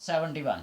71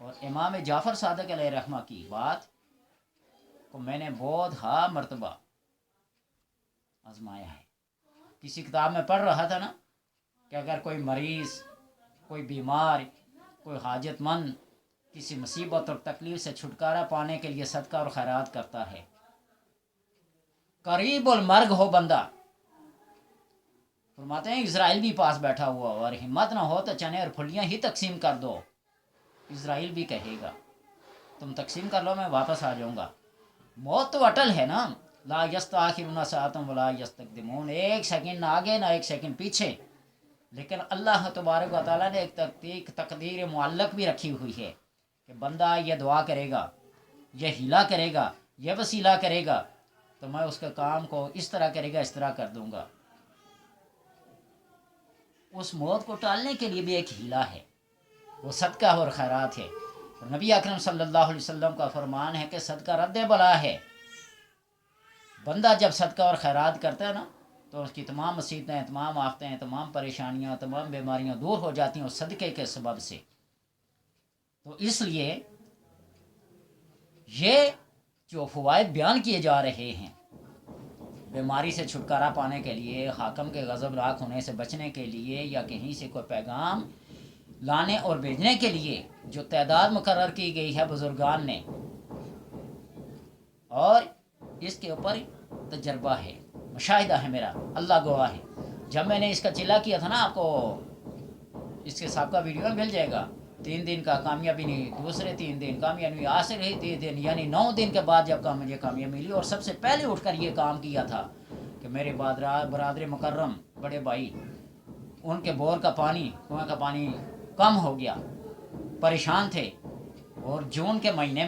اور امام جعفر صادق علیہ رحمہ کی بات کو میں نے بہت ہا مرتبہ آزمایا ہے. کسی کتاب میں پڑھ رہا تھا نا کہ اگر کوئی مریض، کوئی بیمار، کوئی حاجت مند کسی مصیبت اور تکلیف سے چھٹکارا پانے کے لیے صدقہ اور خیرات کرتا ہے، قریب المرگ ہو بندہ، فرماتے ہیں اسرائیل بھی پاس بیٹھا ہوا اور ہمت نہ ہو تو چنے اور پھلیاں ہی تقسیم کر دو. اسرائیل بھی کہے گا تم تقسیم کر لو، میں واپس آ جاؤں گا. موت تو اٹل ہے نا، لا یستاخرون ساعۃ ولا یستقدمون، ایک سیکنڈ نہ آگے نہ ایک سیکنڈ پیچھے. لیکن اللہ تبارک و تعالیٰ نے ایک تقدیر معلق بھی رکھی ہوئی ہے کہ بندہ یہ دعا کرے گا، یہ ہیلا کرے گا، یہ وسیلہ کرے گا تو میں اس کے کام کو اس طرح کرے گا، اس طرح کر دوں گا. اس موت کو ٹالنے کے لیے بھی ایک ہیلا ہے، وہ صدقہ اور خیرات ہے. اور نبی اکرم صلی اللہ علیہ وسلم کا فرمان ہے کہ صدقہ رد بلا ہے. بندہ جب صدقہ اور خیرات کرتا ہے نا تو اس کی تمام مصیبتیں، تمام آفتیں، تمام پریشانیاں، تمام بیماریاں دور ہو جاتی ہیں اس صدقے کے سبب سے. تو اس لیے یہ جو فوائد بیان کیے جا رہے ہیں، بیماری سے چھٹکارا پانے کے لیے، حاکم کے غضب ناک ہونے سے بچنے کے لیے، یا کہیں سے کوئی پیغام لانے اور بھیجنے کے لیے جو تعداد مقرر کی گئی ہے بزرگان نے، اور اس کے اوپر تجربہ ہے، مشاہدہ ہے میرا، اللہ گواہ ہے. جب میں نے اس کا چلا کیا تھا نا، آپ کو اس کے سابقہ ویڈیو میں مل جائے گا، 3 دن کا کامیابی نہیں، دوسرے 3 دن کامیابی، آخر ہی 3 دن یعنی 9 دن کے بعد جب مجھے کامیابی ملی. اور سب سے پہلے اٹھ کر یہ کام کیا تھا کہ میرے برادر مکرم بڑے بھائی، ان کے بور کا پانی، کنویں کا پانی کم ہو گیا، پریشان تھے، اور جون کے مہینے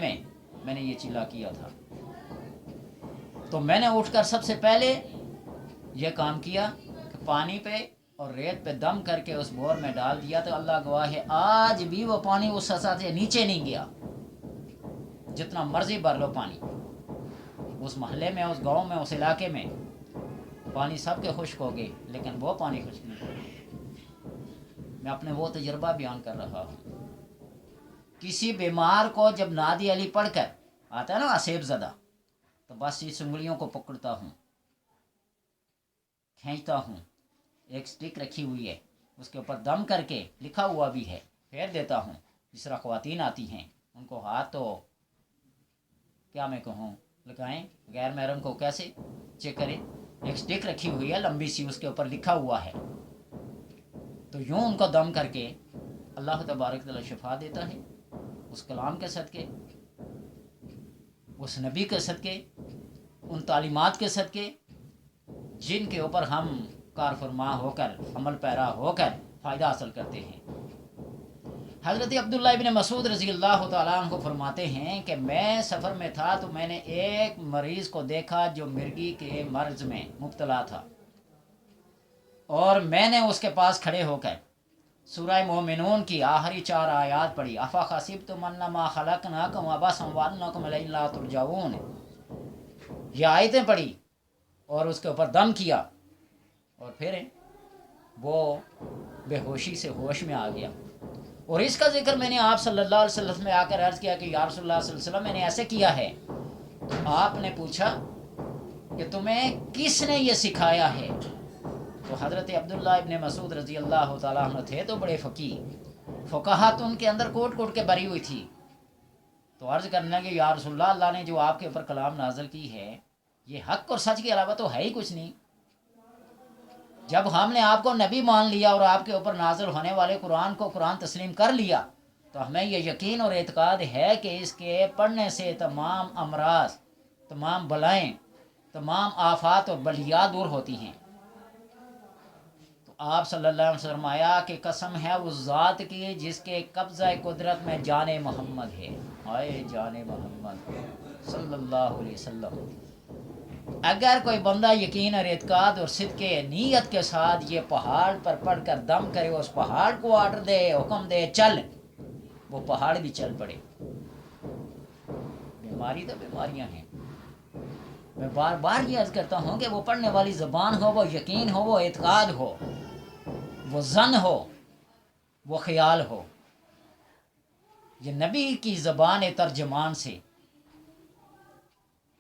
میں نے یہ چلا کیا تھا. تو میں نے اٹھ کر سب سے پہلے یہ کام کیا کہ پانی پہ اور ریت پہ دم کر کے اس بور میں ڈال دیا. تو اللہ گواہ ہے آج بھی وہ پانی اس سطح سے نیچے نہیں گیا، جتنا مرضی بھر لو پانی. اس محلے میں، اس گاؤں میں، اس علاقے میں پانی سب کے خشک ہو گئے، لیکن وہ پانی خشک نہیں ہو. میں اپنے وہ تجربہ بیان کر رہا ہوں. کسی بیمار کو جب نادی علی پڑھ کر آتا ہے نا آسیب زدہ، تو بس اس انگلیوں کو پکڑتا ہوں، کھینچتا ہوں، ایک سٹک رکھی ہوئی ہے اس کے اوپر دم کر کے لکھا ہوا بھی ہے، پھیر دیتا ہوں. جس طرح خواتین آتی ہیں ان کو ہاتھ تو کیا میں کہوں لگائیں، غیر محرم کو کیسے چیک کریں. ایک سٹک رکھی ہوئی ہے لمبی سی، اس کے اوپر لکھا ہوا ہے. تو یوں ان کو دم کر کے اللہ تبارک تعالیٰ شفا دیتا ہے، اس کلام کے صدقے، اس نبی کے صدقے، ان تعلیمات کے صدقے جن کے اوپر ہم کار فرما ہو کر، عمل پیرا ہو کر فائدہ حاصل کرتے ہیں. حضرت عبداللہ ابن مسعود رضی اللہ تعالیٰ عنہ فرماتے ہیں کہ میں سفر میں تھا تو میں نے ایک مریض کو دیکھا جو مرگی کے مرض میں مبتلا تھا، اور میں نے اس کے پاس کھڑے ہو کر سورہ مومنون کی آخری 4 آیات پڑھی. افا خسبتم انما خلقناکم عبثا وانکم الینا لا ترجعون، یہ آیتیں پڑھی اور اس کے اوپر دم کیا، اور پھر وہ بے ہوشی سے ہوش میں آ گیا. اور اس کا ذکر میں نے آپ صلی اللہ علیہ وسلم میں آ کر عرض کیا کہ یا رسول اللہ صلی اللہ علیہ وسلم میں نے ایسے کیا ہے. تو آپ نے پوچھا کہ تمہیں کس نے یہ سکھایا ہے؟ تو حضرت عبداللہ ابن مسعود رضی اللہ تعالیٰ عنہ تھے تو بڑے فقیہ، فقاہت ان کے اندر کوٹ کوٹ کے بری ہوئی تھی. تو عرض کرنے لگے یا رسول اللہ، اللہ نے جو آپ کے اوپر کلام نازل کی ہے یہ حق اور سچ کے علاوہ تو ہے ہی کچھ نہیں. جب ہم نے آپ کو نبی مان لیا اور آپ کے اوپر نازل ہونے والے قرآن کو قرآن تسلیم کر لیا تو ہمیں یہ یقین اور اعتقاد ہے کہ اس کے پڑھنے سے تمام امراض، تمام بلائیں، تمام آفات اور بلیات دور ہوتی ہیں. تو آپ صلی اللہ علیہ وسلم فرمایا کہ قسم ہے اس ذات کی جس کے قبضہ قدرت میں جان محمد ہے. آئے جان محمد صلی اللہ علیہ وسلم. اگر کوئی بندہ یقین اور اعتقاد اور صدق نیت کے ساتھ یہ پہاڑ پر پڑھ کر دم کرے، اس پہاڑ کو آرڈر دے، حکم دے چل، وہ پہاڑ بھی چل پڑے. بیماری تو بیماریاں ہیں. میں بار بار یہ عرض کرتا ہوں کہ وہ پڑھنے والی زبان ہو، وہ یقین ہو، وہ اعتقاد ہو، وہ ظن ہو، وہ خیال ہو. یہ نبی کی زبان ترجمان سے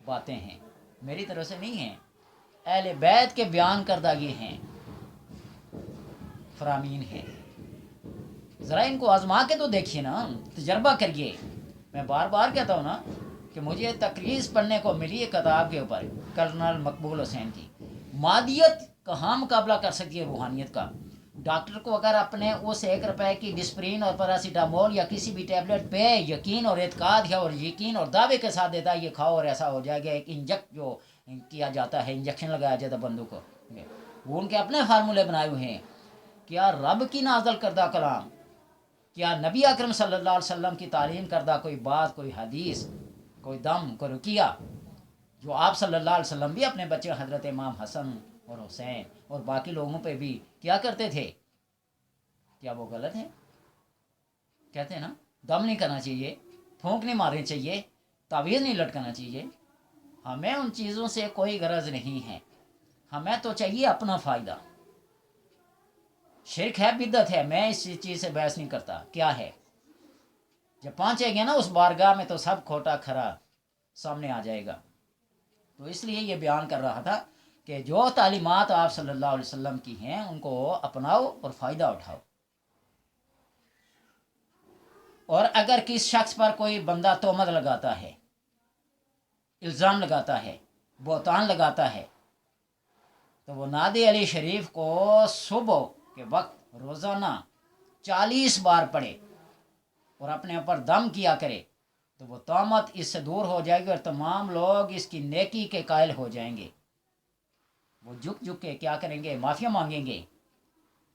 باتیں ہیں، میری طرف سے نہیں ہیں، اہل بیت کے بیان کردہ یہ ہیں، فرامین ہیں۔ ذرا ان کو آزما کے تو دیکھیے نا، تجربہ کریے۔ میں بار بار کہتا ہوں نا کہ مجھے تقریر پڑھنے کو ملی ہے کتاب کے اوپر، کرنل مقبول حسین کی، مادیت کہاں مقابلہ کر سکتی ہے روحانیت کا؟ ڈاکٹر کو اگر اپنے اس 1 روپے کی ڈسپرین اور پیراسیٹامول یا کسی بھی ٹیبلٹ پہ یقین اور اعتقاد ہے اور یقین اور دعوے کے ساتھ دیتا ہے یہ کھاؤ اور ایسا ہو جائے گا، ایک انجیکٹ جو کیا جاتا ہے، انجیکشن لگایا جاتا ہے بندوں کو، وہ ان کے اپنے فارمولے بنائے ہوئے ہیں، کیا رب کی نازل کردہ کلام، کیا نبی اکرم صلی اللہ علیہ وسلم کی تعلیم کردہ کوئی بات، کوئی حدیث، کوئی دم، کوئی رقیہ، جو آپ صلی اللہ علیہ وسلم بھی اپنے بچے حضرت امام حسن اور حسین اور باقی لوگوں پہ بھی کیا کرتے تھے، کیا وہ غلط ہے؟ کہتے ہیں نا دم نہیں کرنا چاہیے، پھونک نہیں مارنی چاہیے، تعویذ نہیں لٹکانا چاہیے۔ ہمیں ان چیزوں سے کوئی غرض نہیں ہے، ہمیں تو چاہیے اپنا فائدہ۔ شرک ہے، بدعت ہے، میں اس چیز سے بحث نہیں کرتا، کیا ہے؟ جب پہنچے گے نا اس بارگاہ میں تو سب کھوٹا کھرا سامنے آ جائے گا۔ تو اس لیے یہ بیان کر رہا تھا کہ جو تعلیمات آپ صلی اللہ علیہ وسلم کی ہیں ان کو اپناؤ اور فائدہ اٹھاؤ۔ اور اگر کس شخص پر کوئی بندہ تہمت لگاتا ہے، الزام لگاتا ہے، بہتان لگاتا ہے، تو وہ نادی علی شریف کو صبح کے وقت روزانہ 40 بار پڑھے اور اپنے اوپر دم کیا کرے، تو وہ تہمت اس سے دور ہو جائے گی اور تمام لوگ اس کی نیکی کے قائل ہو جائیں گے۔ وہ جھک جھک کے کیا کریں گے؟ معافی مانگیں گے،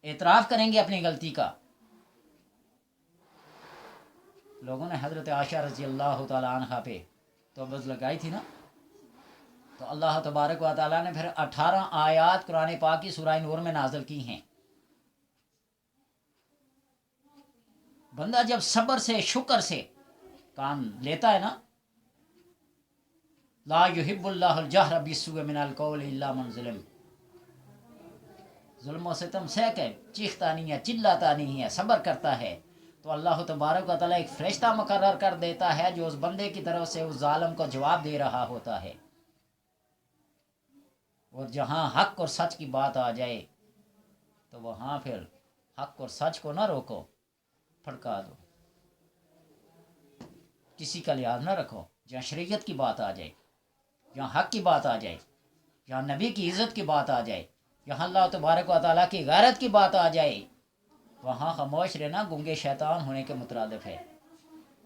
اعتراف کریں گے اپنی غلطی کا۔ لوگوں نے حضرت عائشہ رضی اللہ تعالی عنہ پہ توبہ لگائی تھی نا، تو اللہ تبارک و تعالیٰ نے پھر 18 آیات قرآن پاک کی سورہ نور میں نازل کی ہیں۔ بندہ جب صبر سے، شکر سے کام لیتا ہے نا، لا یحب اللہ الجہر بالسوء من القول الا من ظلم، ظلم و ستم سہ کے چیختا نہیں ہے، چلاتا نہیں ہے، صبر کرتا ہے، تو اللہ تبارک و تعالیٰ ایک فرشتہ مقرر کر دیتا ہے جو اس بندے کی طرف سے اس ظالم کو جواب دے رہا ہوتا ہے۔ اور جہاں حق اور سچ کی بات آ جائے تو وہاں پھر حق اور سچ کو نہ روکو، پھڑکا دو، کسی کا لحاظ نہ رکھو۔ جہاں شریعت کی بات آ جائے، جہاں حق کی بات آ جائے، جہاں نبی کی عزت کی بات آ جائے، جہاں اللہ تبارک و تعالیٰ کی غیرت کی بات آ جائے، وہاں خاموش رہنا گنگے شیطان ہونے کے مترادف ہے۔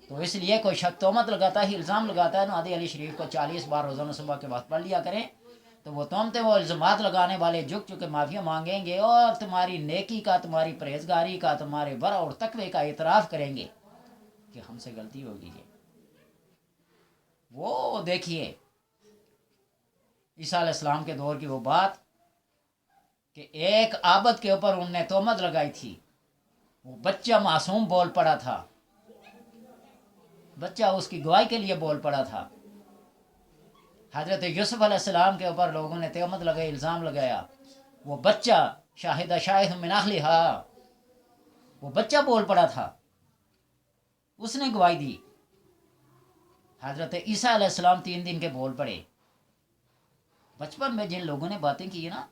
تو اس لیے کوئی شخص تہمت لگاتا ہے، الزام لگاتا ہے، نادی علی شریف کو 40 بار روزانہ صبح کے وقت پڑھ لیا کریں، تو وہ تہمتیں، وہ الزامات لگانے والے جھک چکے معافیا مانگیں گے اور تمہاری نیکی کا، تمہاری پرہیزگاری کا، تمہارے ورع اور تقوی کا اعتراف کریں گے کہ ہم سے غلطی ہوگی ہے۔ وہ دیکھیے عیسیٰ علیہ السلام کے دور کی وہ بات کہ ایک عابد کے اوپر انہوں نے تہمت لگائی تھی، وہ بچہ معصوم بول پڑا تھا، بچہ اس کی گواہی کے لیے بول پڑا تھا۔ حضرت یوسف علیہ السلام کے اوپر لوگوں نے تہمت لگائی، الزام لگایا، وہ بچہ شاہد من اہلہا، وہ بچہ بول پڑا تھا، اس نے گواہی دی۔ حضرت عیسیٰ علیہ السلام 3 دن کے بول پڑے۔ بچپن میں جن لوگوں نے باتیں کی نا،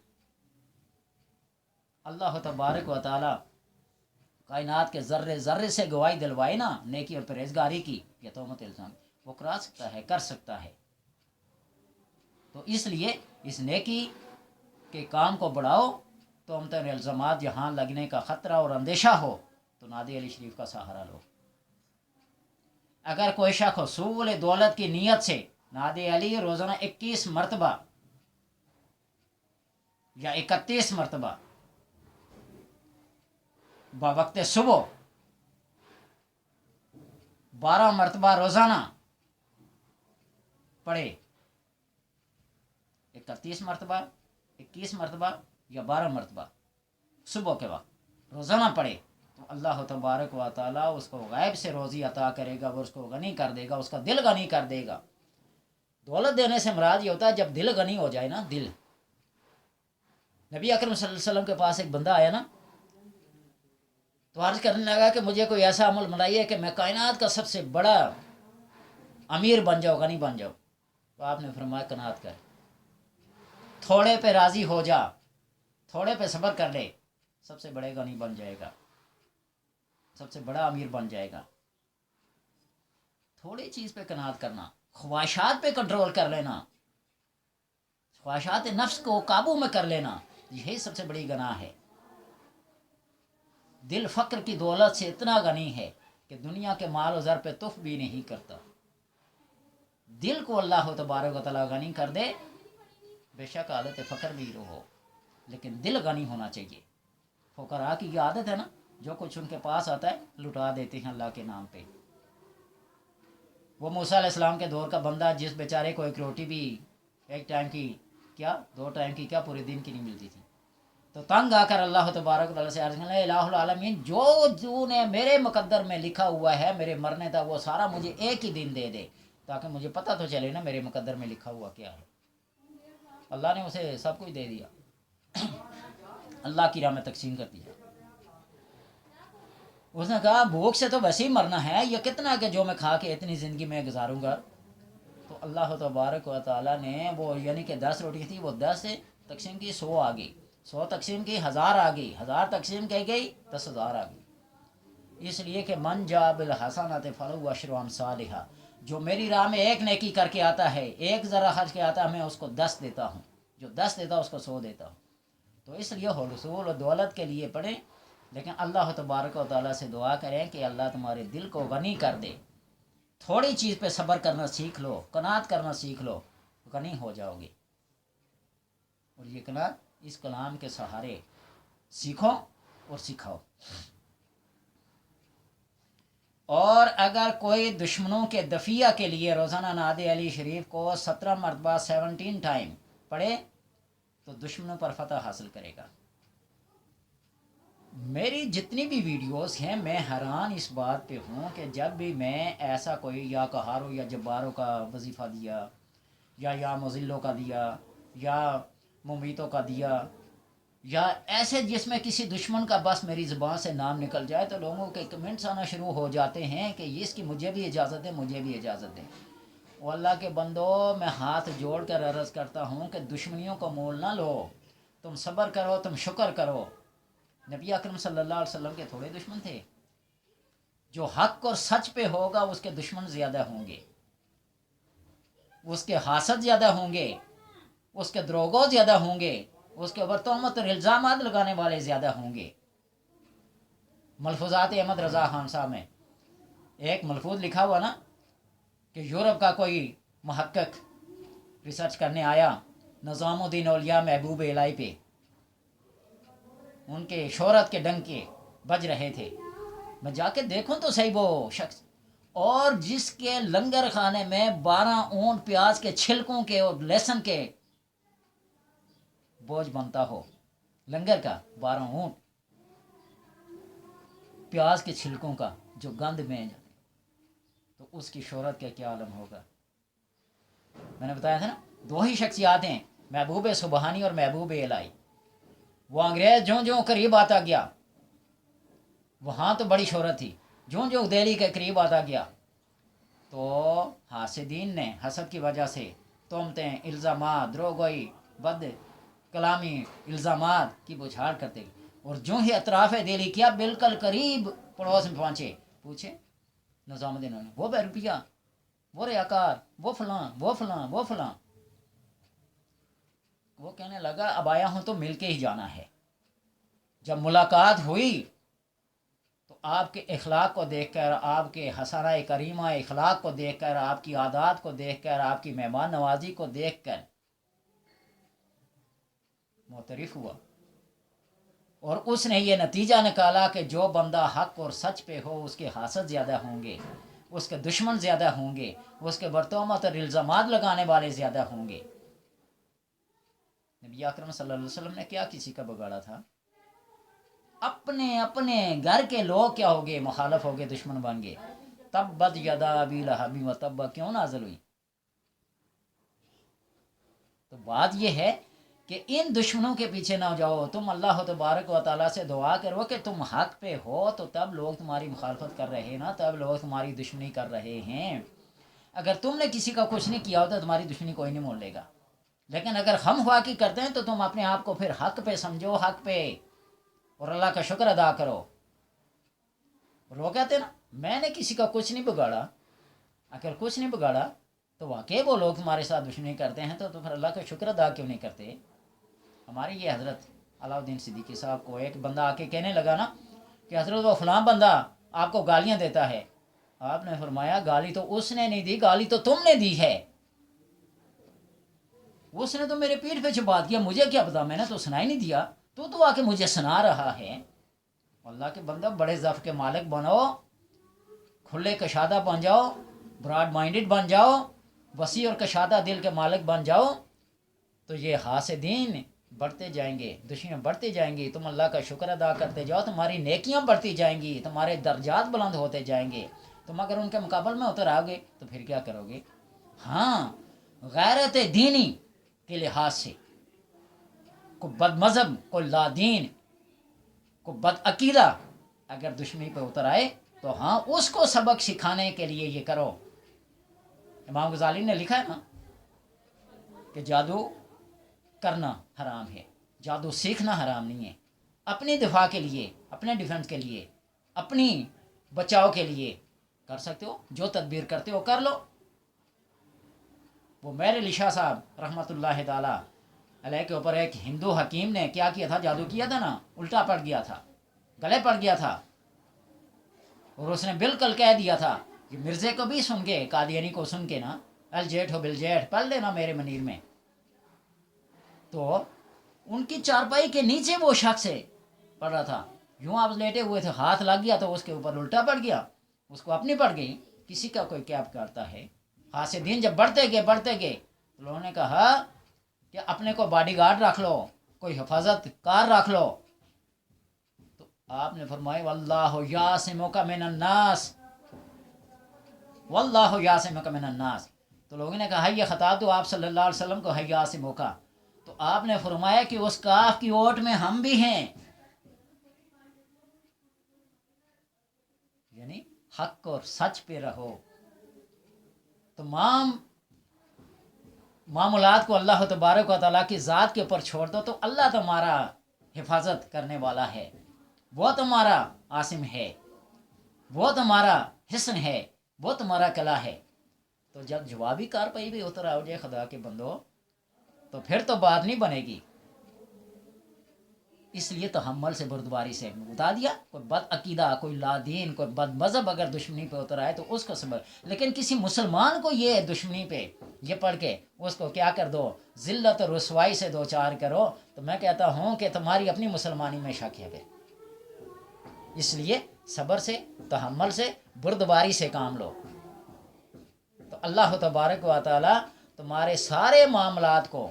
اللہ تبارک و تعالی کائنات کے ذرے ذرے سے گواہی دلوائے نا نیکی اور پرہیزگاری کی، یہ تہمت الزام وہ کرا سکتا ہے، کر سکتا ہے۔ تو اس لیے اس نیکی کے کام کو بڑھاؤ، تہمت اور الزامات جہاں لگنے کا خطرہ اور اندیشہ ہو تو نادی علی شریف کا سہارا لو۔ اگر کوئی شخص حصول دولت کی نیت سے نادی علی روزانہ 21 مرتبہ یا 31 مرتبہ بوقت صبح 12 مرتبہ روزانہ پڑھے، 31 مرتبہ، 21 مرتبہ یا 12 مرتبہ صبح کے وقت روزانہ پڑھے، تو اللہ تبارک و تعالیٰ اس کو غیب سے روزی عطا کرے گا، وہ اس کو غنی کر دے گا، اس کا دل غنی کر دے گا۔ دولت دینے سے مراد یہ ہوتا ہے جب دل غنی ہو جائے نا، دل۔ نبی اکرم صلی اللہ علیہ وسلم کے پاس ایک بندہ آیا نا، تو عرض کرنے لگا کہ مجھے کوئی ایسا عمل بنائیے کہ میں کائنات کا سب سے بڑا امیر بن جاؤ، غنی بن جاؤ. تو آپ نے فرمایا قناعت کر، تھوڑے پہ راضی ہو جا، تھوڑے پہ صبر کر لے، سب سے بڑے غنی بن جائے گا، سب سے بڑا امیر بن جائے گا. تھوڑی چیز پہ قناعت کرنا، خواہشات پہ کنٹرول کر لینا، خواہشات نفس کو قابو میں کر لینا، یہی سب سے بڑی گناہ ہے. دل فقر کی دولت سے اتنا غنی ہے کہ دنیا کے مال و زر پہ تف بھی نہیں کرتا. دل کو اللہ تبارک و تعالیٰ غنی کر دے، بے شک حالت فقر بھی رہو، لیکن دل غنی ہونا چاہیے. فقراء کی یہ عادت ہے نا، جو کچھ ان کے پاس آتا ہے لٹا دیتے ہیں اللہ کے نام پہ. وہ موسیٰ علیہ السلام کے دور کا بندہ جس بیچارے کو ایک روٹی بھی ایک ٹائم کی کیا، 2 ٹائم کی کیا، پورے دن کی نہیں ملتی تھی، تو تنگ آ کر اللہ تبارک و تعالیٰ سے عرض کرنا، الہ العالمین جو نے میرے مقدر میں لکھا ہوا ہے میرے مرنے تھا وہ سارا مجھے ایک ہی دن دے دے، تاکہ مجھے پتہ تو چلے نا میرے مقدر میں لکھا ہوا کیا ہے. اللہ نے اسے سب کچھ دے دیا، اللہ کی راہ میں تقسیم کر دیا. اس نے کہا بھوک سے تو ویسے ہی مرنا ہے، یہ کتنا کہ جو میں کھا کے اتنی زندگی میں گزاروں گا. تو اللہ تبارک و تعالیٰ نے وہ یعنی کہ 10 روٹی تھی، وہ 10 سے تقسیم کی 100 آ گئی، 100 تقسیم کی 1000 آ گئی، 1000 تقسیم کی گئی 10,000 آ گئی. اس لیے کہ من جاء بالحسنۃ فلہ عشر امثالھا، جو میری راہ میں ایک نیکی کر کے آتا ہے، ایک ذرا خرچ کے آتا ہے، میں اس کو 10 دیتا ہوں، جو 10 دیتا ہوں اس کو 100 دیتا ہوں. تو اس لیے حصول و دولت کے لیے پڑھیں، لیکن اللہ تبارک و تعالیٰ سے دعا کریں کہ اللہ تمہارے دل کو غنی کر دے. تھوڑی چیز پہ صبر کرنا سیکھ لو، قناعت کرنا سیکھ لو، غنی ہو جاؤ گے. اور یہ قناعت اس کلام کے سہارے سیکھو اور سکھاؤ. اور اگر کوئی دشمنوں کے دفیہ کے لیے روزانہ نعت علی شریف کو 17 مرتبہ 17 ٹائم پڑھے تو دشمنوں پر فتح حاصل کرے گا. میری جتنی بھی ویڈیوز ہیں میں حیران اس بات پہ ہوں کہ جب بھی میں ایسا کوئی یا قہاروں یا جباروں کا وظیفہ دیا یا مذلوں کا دیا یا ممیتوں کا دیا یا ایسے جس میں کسی دشمن کا بس میری زبان سے نام نکل جائے تو لوگوں کے کمنٹس آنا شروع ہو جاتے ہیں کہ اس کی مجھے بھی اجازت ہے، مجھے بھی اجازت ہے. وہ اللہ کے بندو، میں ہاتھ جوڑ کر عرض کرتا ہوں کہ دشمنیوں کو مول نہ لو، تم صبر کرو، تم شکر کرو. نبی اکرم صلی اللہ علیہ وسلم کے تھوڑے دشمن تھے؟ جو حق اور سچ پہ ہوگا اس کے دشمن زیادہ ہوں گے، اس کے حاسد زیادہ ہوں گے، اس کے دروغوں زیادہ ہوں گے، اس کے اوپر تہمت اور الزامات لگانے والے زیادہ ہوں گے. ملفوظات احمد رضا خان صاحب میں ایک ملفوظ لکھا ہوا نا کہ یورپ کا کوئی محقق ریسرچ کرنے آیا نظام الدین اولیاء محبوب الہی پہ، ان کے شہرت کے ڈنکے بج رہے تھے. میں جا کے دیکھوں تو صحیح وہ شخص، اور جس کے لنگر خانے میں 12 اونٹ پیاز کے چھلکوں کے اور لہسن کے بوجھ بنتا ہو، لنگر کا 12 اونٹ پیاز کے چھلکوں کا جو گند میں جاتے، تو اس کی شہرت کا کیا عالم ہوگا. میں نے بتایا تھا نا 2 ہی شخصیات ہیں، محبوب سبحانی اور محبوب الہی. وہ انگریز جوں قریب آتا گیا وہاں تو بڑی شہرت تھی، جوں دہلی کے قریب آتا گیا تو حاسدین نے حسد کی وجہ سے تہمتیں، الزامات، دروغگوئی، بد کلامی، الزامات کی بچھاڑ کرتے گئے. اور جو ہی اطراف دہلی کیا بالکل قریب پڑوس میں پہنچے، پوچھے نظام الدین نے، وہ بے روپیہ، وہ ریاکار، وہ فلاں وہ فلاں وہ فلاں. وہ کہنے لگا اب آیا ہوں تو مل کے ہی جانا ہے. جب ملاقات ہوئی تو آپ کے اخلاق کو دیکھ کر، آپ کے حسنہ کریمہ اخلاق کو دیکھ کر، آپ کی عادات کو دیکھ کر، آپ کی مہمان نوازی کو دیکھ کر معترف ہوا. اور اس نے یہ نتیجہ نکالا کہ جو بندہ حق اور سچ پہ ہو اس کے حاسد زیادہ ہوں گے، اس کے دشمن زیادہ ہوں گے، اس کے برتہمت اور الزامات لگانے والے زیادہ ہوں گے. نبی اکرم صلی اللہ علیہ وسلم نے کیا کسی کا بگاڑا تھا؟ اپنے گھر کے لوگ کیا ہو گئے، مخالف ہو گئے، دشمن بن گئے. تبت یدا ابی لہب وتب کیوں نازل ہوئی؟ تو بات یہ ہے کہ ان دشمنوں کے پیچھے نہ جاؤ. تم اللہ تبارک و تعالیٰ سے دعا کرو کہ تم حق پہ ہو، تو تب لوگ تمہاری مخالفت کر رہے ہیں نا، تب لوگ تمہاری دشمنی کر رہے ہیں. اگر تم نے کسی کا کچھ نہیں کیا ہوتا تمہاری دشمنی کوئی نہیں مول لے گا. لیکن اگر ہم ہوا کی کرتے ہیں تو تم اپنے آپ کو پھر حق پہ سمجھو، حق پہ، اور اللہ کا شکر ادا کرو. لوگ کہتے ہیں نا میں نے کسی کا کچھ نہیں بگاڑا. اگر کچھ نہیں بگاڑا تو واقعی وہ لوگ تمہارے ساتھ دشمنی کرتے ہیں، تو پھر اللہ کا شکر ادا کیوں نہیں کرتے؟ ہماری یہ حضرت علاء الدین صدیقی صاحب کو ایک بندہ آ کے کہنے لگا نا کہ حضرت وہ فلاں بندہ آپ کو گالیاں دیتا ہے. آپ نے فرمایا گالی تو اس نے نہیں دی، گالی تو تم نے دی ہے. اس نے تو میرے پیٹھ پہ چھپا دیا، مجھے کیا پتا، میں نے تو سنا ہی نہیں دیا، تو آ کے مجھے سنا رہا ہے. اللہ کے بندہ بڑے ضعف کے مالک بنو، کھلے کشادہ بن جاؤ، براڈ مائنڈڈ بن جاؤ، وسیع اور کشادہ دل کے مالک بن جاؤ، تو یہ حاسدین بڑھتے جائیں گے، دشمن بڑھتے جائیں گی. تم اللہ کا شکر ادا کرتے جاؤ، تمہاری نیکیاں بڑھتی جائیں گی، تمہارے درجات بلند ہوتے جائیں گے. تم اگر ان کے مقابل میں اتر آؤ گے تو پھر کیا کرو گے؟ ہاں، غیرت دینی کے لحاظ سے کوئی بد مذہب، کوئی لا دین، کوئی بد عقیدہ اگر دشمنی پہ اتر آئے تو ہاں اس کو سبق سکھانے کے لیے یہ کرو. امام غزالی نے لکھا ہے نا کہ جادو کرنا حرام ہے، جادو سیکھنا حرام نہیں ہے. اپنی دفاع کے لیے، اپنے ڈیفنس کے لیے، اپنی بچاؤ کے لیے کر سکتے ہو، جو تدبیر کرتے ہو کر لو. وہ میر علی شاہ صاحب رحمۃ اللہ تعالی علیہ کے اوپر ایک ہندو حکیم نے کیا کیا تھا، جادو کیا تھا نا، الٹا پڑ گیا تھا، گلے پڑ گیا تھا، اور اس نے بالکل کہہ دیا تھا کہ مرزے کو بھی سن کے، قادیانی کو سن کے نا، الجیٹ ہو بلجیٹ پڑھ لینا میرے منیر میں. تو ان کی چارپائی کے نیچے وہ شخص پڑ رہا تھا، یوں آپ لیٹے ہوئے تھے، ہاتھ لگ گیا تو اس کے اوپر الٹا پڑ گیا، اس کو اپنی پڑ گئی. کسی کا کوئی کیا کرتا ہے؟ حاسدین جب بڑھتے گئے تو لوگوں نے کہا کہ اپنے کو باڈی گارڈ رکھ لو، کوئی حفاظت کار رکھ لو. تو آپ نے فرمایا واللہ یعصمک من الناس، واللہ یعصمک من الناس. تو لوگوں نے کہا یہ خطاب تو آپ صلی اللہ علیہ وسلم کو ہے یعصمک. تو آپ نے فرمایا کہ اس کاف کی اوٹ میں ہم بھی ہیں، یعنی حق اور سچ پہ رہو. تمام معاملات کو اللہ تبارک و تعالیٰ کی ذات کے اوپر چھوڑ دو، تو اللہ تمہارا حفاظت کرنے والا ہے، وہ تمہارا عاصم ہے، وہ تمہارا حصن ہے، وہ تمہارا کلا ہے. تو جب جوابی کارپائی بھی اتر آؤ جائے خدا کے بندو، تو پھر تو بات نہیں بنے گی. اس لیے تحمل سے، بردباری سے بتا دیا. کوئی بد عقیدہ، کوئی لا دین، کوئی بد مذہب اگر دشمنی پہ اتر آئے تو اس کو سبق، لیکن کسی مسلمان کو یہ دشمنی پہ یہ پڑھ کے اس کو کیا کر دو، ذلت اور رسوائی سے دو چار کرو، تو میں کہتا ہوں کہ تمہاری اپنی مسلمانی میں شک ہے. اس لیے صبر سے، تحمل سے، بردباری سے کام لو، تو اللہ تبارک و تعالی تمہارے سارے معاملات کو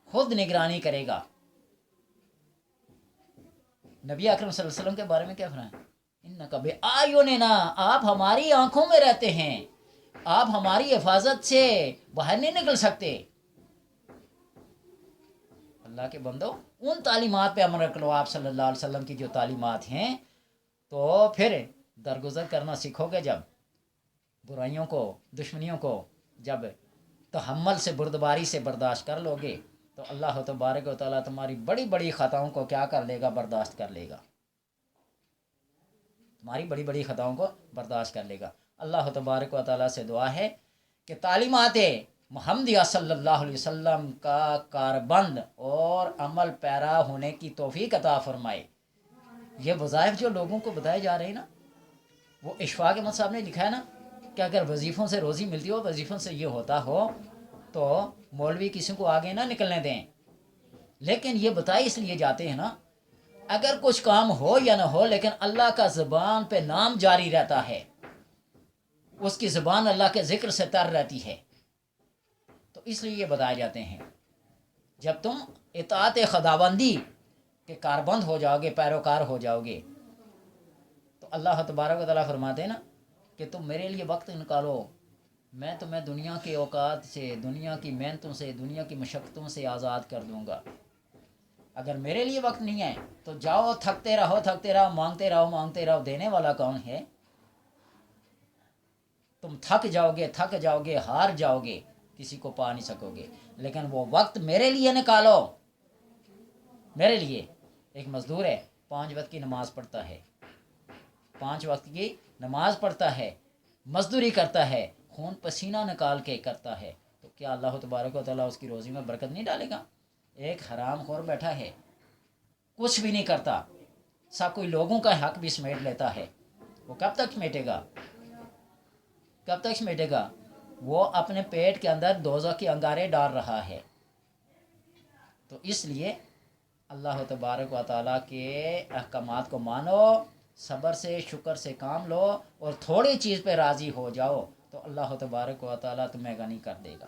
خود نگرانی کرے گا. نبی اکرم صلی اللہ علیہ وسلم کے بارے میں کیا فرمایا؟ انک بِأَعْیُنِنَا، آپ ہماری آنکھوں میں رہتے ہیں، آپ ہماری حفاظت سے باہر نہیں نکل سکتے. اللہ کے بندو ان تعلیمات پہ عمل کرو، آپ صلی اللہ علیہ وسلم کی جو تعلیمات ہیں، تو پھر درگزر کرنا سیکھو گے. جب برائیوں کو، دشمنیوں کو جب تحمل سے، بردباری سے برداشت کر لو گے، تو اللہ تبارک و تعالیٰ تمہاری بڑی بڑی خطاؤں کو کیا کر لے گا؟ برداشت کر لے گا. تمہاری بڑی بڑی خطاؤں کو برداشت کر لے گا. اللہ تبارک و تعالیٰ سے دعا ہے کہ تعلیمات محمدیہ صلی اللہ علیہ وسلم کا کاربند اور عمل پیرا ہونے کی توفیق عطا فرمائے. یہ وظائف جو لوگوں کو بتائے جا رہے ہیں نا، وہ اشفاق احمد صاحب نے لکھا ہے نا کہ اگر وظیفوں سے روزی ملتی ہو، وظیفوں سے یہ ہوتا ہو، تو مولوی کسی کو آگے نہ نکلنے دیں. لیکن یہ بتائے اس لیے جاتے ہیں نا، اگر کچھ کام ہو یا نہ ہو لیکن اللہ کا زبان پہ نام جاری رہتا ہے، اس کی زبان اللہ کے ذکر سے تر رہتی ہے، تو اس لیے یہ بتائے جاتے ہیں. جب تم اطاعت خداوندی کے کاربند ہو جاؤ گے، پیروکار ہو جاؤ گے، تو اللہ تبارک و تعالیٰ فرماتے ہیں نا کہ تم میرے لیے وقت نکالو، میں تمہیں دنیا کے اوقات سے، دنیا کی محنتوں سے، دنیا کی مشقتوں سے آزاد کر دوں گا۔ اگر میرے لیے وقت نہیں ہے تو جاؤ تھکتے رہو، تھکتے رہو، مانگتے رہو، مانگتے رہو، دینے والا کون ہے؟ تم تھک جاؤ گے، تھک جاؤ گے، ہار جاؤ گے، کسی کو پا نہیں سکو گے۔ لیکن وہ وقت میرے لیے نکالو۔ میرے لیے ایک مزدور ہے، 5 وقت کی نماز پڑھتا ہے، 5 وقت کی نماز پڑھتا ہے، مزدوری کرتا ہے، خون پسینہ نکال کے کرتا ہے، تو کیا اللہ تبارک و تعالیٰ اس کی روزی میں برکت نہیں ڈالے گا؟ ایک حرام خور بیٹھا ہے، کچھ بھی نہیں کرتا، سب کوئی لوگوں کا حق بھی سمیٹ لیتا ہے، وہ کب تک سمیٹے گا؟ کب تک سمیٹے گا؟ وہ اپنے پیٹ کے اندر دوزخ کے انگارے ڈال رہا ہے۔ تو اس لیے اللہ تبارک و تعالیٰ کے احکامات کو مانو، صبر سے، شکر سے کام لو، اور تھوڑی چیز پہ راضی ہو جاؤ تو اللہ تبارک و تعالیٰ تمہیں غنی کر دے گا۔